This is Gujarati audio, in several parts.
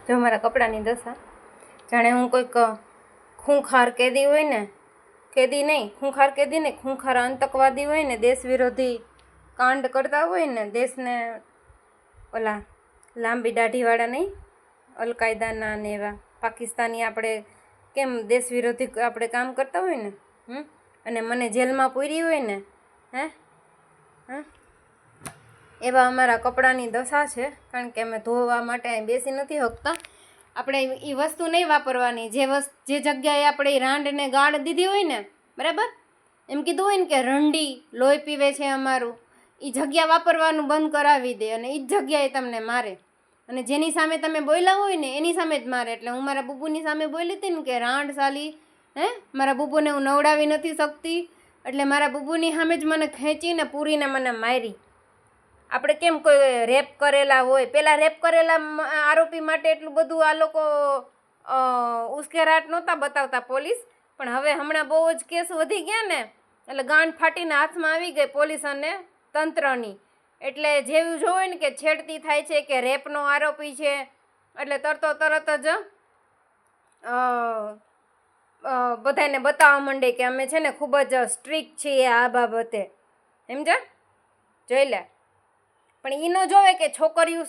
જો મારા કપડાની દશા જાણે હું કોઈક ખૂંખાર કેદી હોય ને, કેદી નહીં, ખૂંખાર કેદી નહીં, ખૂંખાર આતંકવાદી હોય ને, દેશ વિરોધી કાંડ કરતા હોય ને, દેશને ઓલા લાંબી દાઢીવાળા નહીં, અલકાયદાના ને એવા પાકિસ્તાની આપણે કેમ દેશ વિરોધી આપણે કામ કરતા હોય ને, અને મને જેલમાં પૂરી હોય ને, હે એવા અમારા કપડાની દશા છે. કારણ કે અમે ધોવા માટે બેસી નથી શકતા. આપણે એ વસ્તુ નહીં વાપરવાની જે જગ્યાએ આપણે રાંડને ગાળ દીધી હોય ને, બરાબર, એમ કીધું હોય ને કે રંડી લોહી પીવે છે અમારું, એ જગ્યા વાપરવાનું બંધ કરાવી દે અને એ જ જગ્યાએ તમને મારે. અને જેની સામે તમે બોલ્યા હોય ને એની સામે જ મારે. એટલે હું મારા બુબુની સામે બોલી હતી ને કે રાંડ સાલી, મારા બુબુને હું નવડાવી નથી શકતી, એટલે મારા બુબુની સામે જ મને ખેંચીને પૂરીને મને મારી. આપણે કેમ કોઈ રેપ કરેલા હોય, પહેલાં રેપ કરેલા આરોપી માટે એટલું બધું આ લોકો ઉશ્કેરાટ નહોતા બતાવતા પોલીસ, પણ હવે હમણાં બહુ જ કેસ વધી ગયા ને, એટલે ગાંઠ ફાટીને હાથમાં આવી ગઈ પોલીસ અને તંત્રની. એટલે જેવું જોવે ને કે છેડતી થાય છે કે રેપનો આરોપી છે, એટલે તરત જ બધાને બતાવવા માંડે કે અમે છે ને ખૂબ જ સ્ટ્રિક્ટ છીએ આ બાબતે, સમજા, જોઈ લે. પણ એ ન જોવે કે છોકરીઓ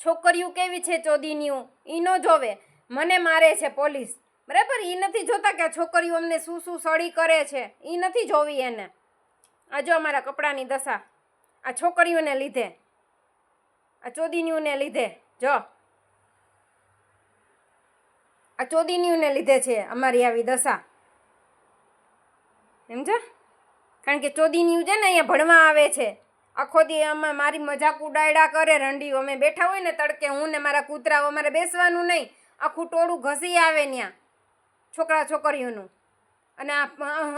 છોકરીઓ કેવી છે ચોદીનીઓ, એ ન જોવે. મને મારે છે પોલીસ, બરાબર, એ નથી જોતા કે છોકરીઓ અમને શું સળી કરે છે, એ નથી જોવી એને. આ જો અમારા કપડાની દશા આ છોકરીઓને લીધે, આ ચોદીનીઓને લીધે, જો આ ચોદીનીઓને લીધે છે અમારી આવી દશા, સમજા. કારણ કે ચોદીનીઓ છે ને અહીંયા ભણવા આવે છે, આખો દી અમે મારી મજાક ઉડાયડા કરે રંડીઓ. અમે બેઠા હોય ને તડકે, હું ને મારા કૂતરાઓ, અમારે બેસવાનું નહીં, આખું ટોળું ઘસી આવે ત્યાં છોકરા છોકરીઓનું. અને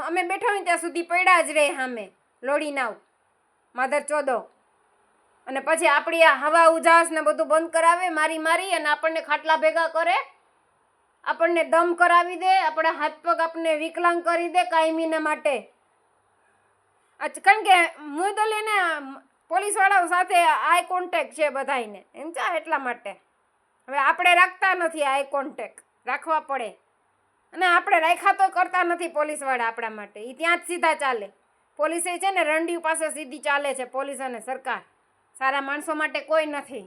અમે બેઠા હોય ત્યાં સુધી પડ્યા જ રહે સામે લોડીને આવ માધર ચોદો. અને પછી આપણી આ હવા ઉજાસ ને બધું બંધ કરાવે મારી અને આપણને ખાટલા ભેગા કરે, આપણને દમ કરાવી દે, આપણા હાથ પગ આપણને વિકલાંગ કરી દે કાયમીના માટે. કારણ કે મુદલીને પોલીસવાળાઓ સાથે આઈ કોન્ટેક્ટ છે બધાને, એમ છે. એટલા માટે હવે આપણે રાખતા નથી, આઈ કોન્ટેક્ટ રાખવા પડે. અને આપણે રાખ્યા તો કરતા નથી પોલીસવાળા આપણા માટે, એ ત્યાં જ સીધા ચાલે. પોલીસે છે ને રંડિયું પાસે સીધી ચાલે છે પોલીસ અને સરકાર, સારા માણસો માટે કોઈ નથી.